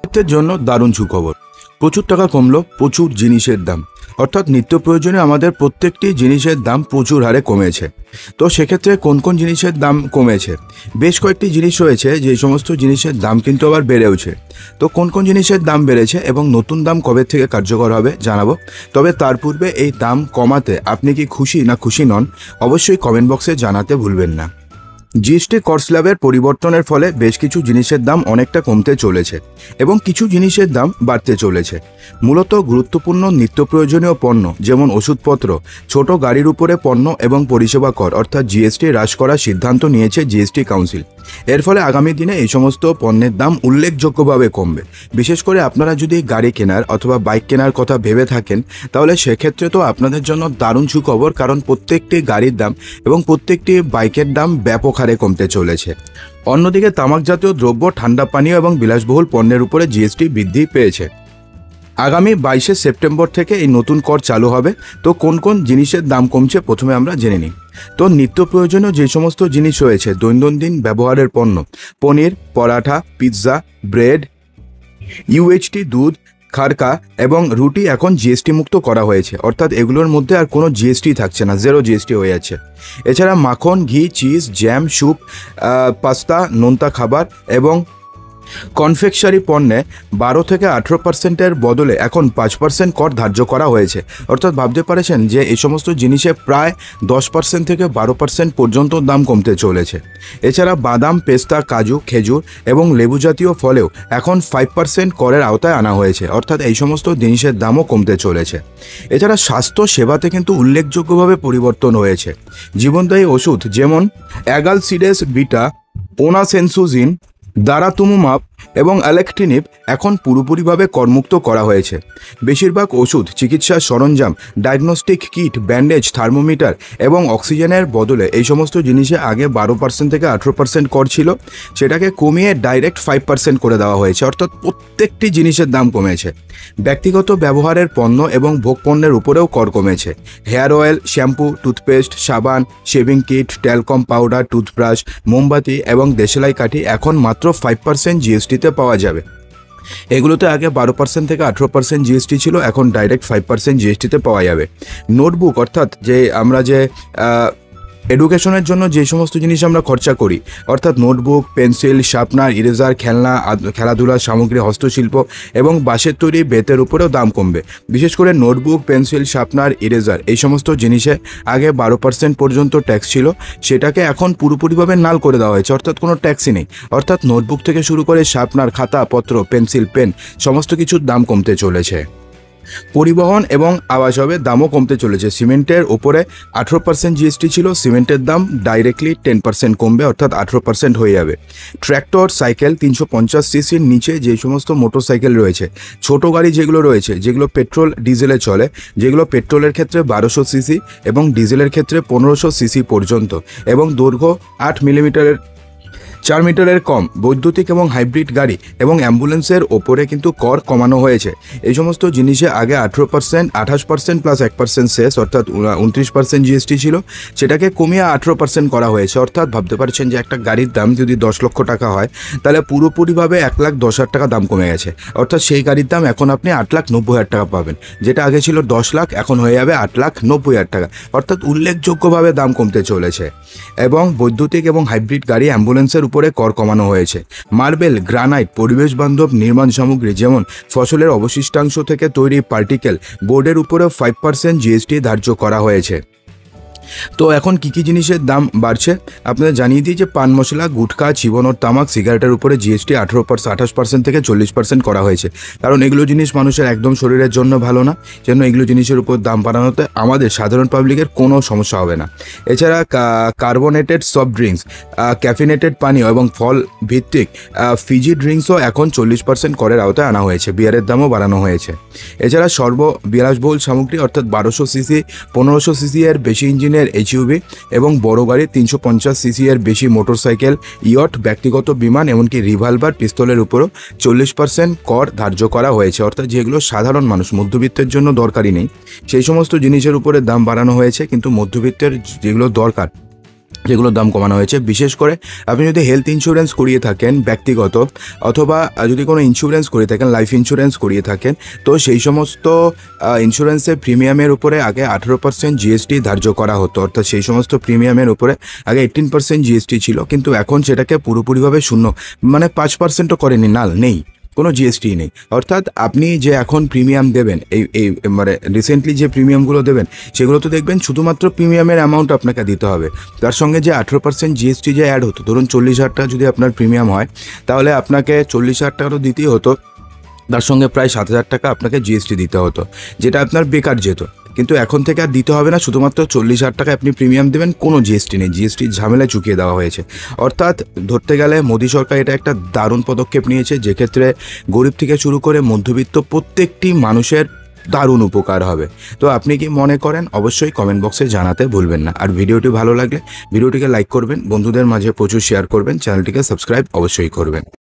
মধ্যবিত্তের জন্য দারুণ সুখবর। প্রচুর টাকা কমলো প্রচুর জিনিসের দাম, অর্থাৎ নিত্য প্রয়োজনে আমাদের প্রত্যেকটি জিনিসের দাম প্রচুর হারে কমেছে। তো সেক্ষেত্রে কোন কোন জিনিসের দাম কমেছে? বেশ কয়েকটি জিনিস রয়েছে যে সমস্ত জিনিসের দাম কিন্তু আবার বেড়েওছে। তো কোন কোন জিনিসের দাম বেড়েছে এবং নতুন দাম কবে থেকে কার্যকর হবে জানাবো। তবে তার পূর্বে এই দাম কমাতে আপনি কি খুশি না খুশি নন অবশ্যই কমেন্ট বক্সে জানাতে ভুলবেন না। জিএসটি কর স্ল্যাবের পরিবর্তনের ফলে বেশ কিছু জিনিসের দাম অনেকটা কমতে চলেছে এবং কিছু জিনিসের দাম বাড়তে চলেছে। মূলত গুরুত্বপূর্ণ নিত্য প্রয়োজনীয় পণ্য যেমন ওষুধপত্র, ছোট গাড়ির উপরে পণ্য এবং পরিষেবা কর অর্থাৎ জিএসটি হ্রাস করার সিদ্ধান্ত নিয়েছে জিএসটি কাউন্সিল। এর ফলে আগামী দিনে এই সমস্ত পণ্যের দাম উল্লেখযোগ্যভাবে কমবে। বিশেষ করে আপনারা যদি গাড়ি কেনার অথবা বাইক কেনার কথা ভেবে থাকেন তাহলে সেক্ষেত্রে তো আপনাদের জন্য দারুণ সুখবর, কারণ প্রত্যেকটি গাড়ির দাম এবং প্রত্যেকটি বাইকের দাম ব্যাপক হারে কমতে চলেছে। অন্যদিকে তামাক জাতীয় দ্রব্য, ঠান্ডা পানীয় এবং বিলাসবহুল পণ্যের উপরে জিএসটি বৃদ্ধি পেয়েছে। আগামী 22শে সেপ্টেম্বর থেকে এই নতুন কর চালু হবে। তো কোন কোন জিনিসের দাম কমছে প্রথমে আমরা জেনে নিই। তো নিত্য প্রয়োজনীয় যে সমস্ত জিনিস রয়েছে, দৈনন্দিন ব্যবহারের পণ্য, পনির, পরাঠা, পিৎজা, ব্রেড, ইউএইচটি, দুধ, খারকা এবং রুটি এখন জিএসটি মুক্ত করা হয়েছে, অর্থাৎ এগুলোর মধ্যে আর কোনো জিএসটি থাকছে না, জিরো জিএসটি হয়ে যাচ্ছে। এছাড়া মাখন, ঘি, চিজ, জ্যাম, স্যুপ, পাস্তা, নোনতা খাবার এবং কনফেকশনারি পণ্যে 12 থেকে 18% বদলে এখন 5% কর ধার্য করা হয়েছে। অর্থাৎ ভাবতে পারছেন যে এই সমস্ত জিনিসে প্রায় 10% থেকে 12% পর্যন্ত দাম কমতে চলেছে। এছাড়া বাদাম, পেস্তা, কাজু, খেজুর এবং লেবু জাতীয় ফলেও এখন 5% করের আওতায় আনা হয়েছে, অর্থাৎ এই সমস্ত জিনিসের দামও কমতে চলেছে। এছাড়া স্বাস্থ্য সেবাতে কিন্তু উল্লেখযোগ্যভাবে পরিবর্তন হয়েছে। জীবনদায়ী ওষুধ যেমন অ্যাগালসিডেস বিটা, ওনাসেনসুজিন, দারাতুমুমাব এবং অ্যালেক্টিনিভ এখন পুরোপুরিভাবে করমুক্ত করা হয়েছে। বেশিরভাগ ওষুধ, চিকিৎসার সরঞ্জাম, ডায়াগনস্টিক কিট, ব্যান্ডেজ, থার্মোমিটার এবং অক্সিজেনের বদলে এই সমস্ত জিনিসে আগে 12% থেকে 18% কর ছিল, সেটাকে কমিয়ে ডাইরেক্ট 5% করে দেওয়া হয়েছে, অর্থাৎ প্রত্যেকটি জিনিসের দাম কমেছে। ব্যক্তিগত ব্যবহারের পণ্য এবং ভোগ পণ্যের উপরেও কর কমেছে। হেয়ার অয়েল, শ্যাম্পু, টুথপেস্ট, সাবান, shaving kit, talcum powder, toothbrush, মোমবাতি এবং দেশলাই কাঠি এখন মাত্র 5% জিএসটিতে পাওয়া যাবে। এগুলোতে আগে 12% থেকে 18% জিএসটি ছিল, এখন ডাইরেক্ট 5% জিএসটিতে পাওয়া যাবে। নোটবুক অর্থাৎ যে আমরা যে এডুকেশনের জন্য যে সমস্ত জিনিস আমরা খরচা করি, অর্থাৎ নোটবুক, পেন্সিল, শার্পনার, ইরেজার, খেলনা, খেলাধুলার সামগ্রী, হস্তশিল্প এবং বাঁশের তৈরি বেতের উপরেও দাম কমবে। বিশেষ করে নোটবুক, পেন্সিল, শার্পনার, ইরেজার এই সমস্ত জিনিসে আগে 12% পর্যন্ত ট্যাক্স ছিল, সেটাকে এখন পুরোপুরিভাবে নাল করে দেওয়া হয়েছে, অর্থাৎ কোনো ট্যাক্সই নেই। অর্থাৎ নোটবুক থেকে শুরু করে শার্পনার, খাতা, পত্র, পেন্সিল, পেন সমস্ত কিছুর দাম কমতে চলেছে। পরিবহন এবং আবাসনের দামও কমতে চলেছে। সিমেন্টের ওপরে 18% জিএসটি ছিল, সিমেন্টের দাম ডাইরেক্টলি 10% কমবে, অর্থাৎ 18% হয়ে যাবে। ট্র্যাক্টর, সাইকেল, 350 সিসির নিচে যে সমস্ত মোটরসাইকেল রয়েছে, ছোট গাড়ি যেগুলো রয়েছে, যেগুলো পেট্রোল ডিজেলে চলে, যেগুলো পেট্রোলের ক্ষেত্রে 1200 সিসি এবং ডিজেলের ক্ষেত্রে 1500 সিসি পর্যন্ত এবং দৈর্ঘ্য 8 মিলিমিটারের 4 মিটারের কম, বৈদ্যুতিক এবং হাইব্রিড গাড়ি এবং অ্যাম্বুলেন্সের ওপরে কিন্তু কর কমানো হয়েছে। এই সমস্ত জিনিসে আগে 18%, 28% প্লাস 1% সেস অর্থাৎ 29% জিএসটি ছিল, সেটাকে কমিয়ে 18% করা হয়েছে। অর্থাৎ ভাবতে পারছেন যে একটা গাড়ির দাম যদি 10 লক্ষ টাকা হয় তাহলে পুরোপুরিভাবে 1,10,000 টাকা দাম কমে গেছে, অর্থাৎ সেই গাড়ির দাম এখন আপনি 8,90,000 টাকা পাবেন, যেটা আগে ছিল 10 লাখ এখন হয়ে যাবে 8,90,000 টাকা, অর্থাৎ উল্লেখযোগ্যভাবে দাম কমতে চলেছে। এবং বৈদ্যুতিক এবং হাইব্রিড গাড়ি, অ্যাম্বুলেন্সের উপরে কর কমানো হয়েছে। মার্বেল, গ্রানাইট, পরিবেশ বান্ধব নির্মাণ সামগ্রী যেমন ফসলের অবশিষ্টাংশ থেকে তৈরি পার্টিকেল বোর্ডের উপরেও 5% জিএসটি ধার্য করা হয়েছে। তো এখন কী কী জিনিসের দাম বাড়ছে আপনাদের জানিয়ে দিই যে পান মশলা, গুটখা, চিবনোর তামাক, সিগারেটের উপরে জিএসটি 28% থেকে 40% করা হয়েছে, কারণ এগুলো জিনিস মানুষের একদম শরীরের জন্য ভালো না, যেন এগুলো জিনিসের উপর দাম বাড়ানোতে আমাদের সাধারণ পাবলিকের কোনো সমস্যা হবে না। এছাড়া কার্বোনেটেড সফট ড্রিঙ্কস, ক্যাফিনেটেড পানীয় এবং ফল ভিত্তিক ফিজি ড্রিঙ্কসও এখন 40% করের আওতায় আনা হয়েছে, বিয়ারের দামও বাড়ানো হয়েছে। এছাড়া বিলাসবহুল সামগ্রী অর্থাৎ 1200 সিসি, 1500 সিসি এর বেশি ইঞ্জিনের এইচইউভি এবং বড় গাড়ি, 350 সিসি এর বেশি মোটরসাইকেল, ইয়ট, ব্যক্তিগত বিমান এমনকি রিভলভার, পিস্তলের উপরও 40% কর ধার্য করা হয়েছে, অর্থাৎ যেগুলো সাধারণ মানুষ মধ্যবিত্তের জন্য দরকারি নেই সেই সমস্ত জিনিসের উপরে দাম বাড়ানো হয়েছে, কিন্তু মধ্যবিত্তের যেগুলো দরকার যেগুলোর দাম কমানো হয়েছে। বিশেষ করে আপনি যদি হেলথ ইন্স্যুরেন্স করিয়ে থাকেন ব্যক্তিগত, অথবা যদি কোনো ইন্স্যুরেন্স করিয়ে থাকেন, লাইফ ইন্স্যুরেন্স করিয়ে থাকেন, তো সেই সমস্ত ইন্স্যুরেন্সের প্রিমিয়ামের উপরে আগে 18% জিএসটি ধার্য করা হতো। অর্থাৎ সেই সমস্ত প্রিমিয়ামের উপরে আগে 18% জিএসটি ছিল, কিন্তু এখন সেটাকে পুরোপুরিভাবে শূন্য, মানে 5%ও করেনি, নেই, কোনো জিএসটি নেই। অর্থাৎ আপনি যে এখন প্রিমিয়াম দেবেন, এই মানে রিসেন্টলি যে প্রিমিয়ামগুলো দেবেন, সেগুলো তো দেখবেন শুধুমাত্র প্রিমিয়ামের অ্যামাউন্ট আপনাকে দিতে হবে। তার সঙ্গে যে 18% জিএসটি যে অ্যাড হতো, ধরুন 40,000 টাকা যদি আপনার প্রিমিয়াম হয়, তাহলে আপনাকে 40,000 টাকা তো দিতেই হতো, তার সঙ্গে প্রায় 7,000 টাকা আপনাকে জিএসটি দিতে হতো, যেটা আপনার বেকার যেত। কিন্তু এখন থেকে আর দিতে হবে না, শুধুমাত্র 40,000 টাকা আপনি প্রিমিয়াম দেবেন, কোনো জিএসটি নেই, জিএসটির ঝামেলা চুকিয়ে দেওয়া হয়েছে। অর্থাৎ ধরতে গেলে মোদী সরকার এটা একটা দারুণ পদক্ষেপ নিয়েছে, যেক্ষেত্রে গরিব থেকে শুরু করে মধ্যবিত্ত প্রত্যেকটি মানুষের দারুণ উপকার হবে। তো আপনি কি মনে করেন অবশ্যই কমেন্ট বক্সে জানাতে ভুলবেন না। আর ভিডিওটি ভালো লাগলে ভিডিওটিকে লাইক করবেন, বন্ধুদের মাঝে প্রচুর শেয়ার করবেন, চ্যানেলটিকে সাবস্ক্রাইব অবশ্যই করবেন।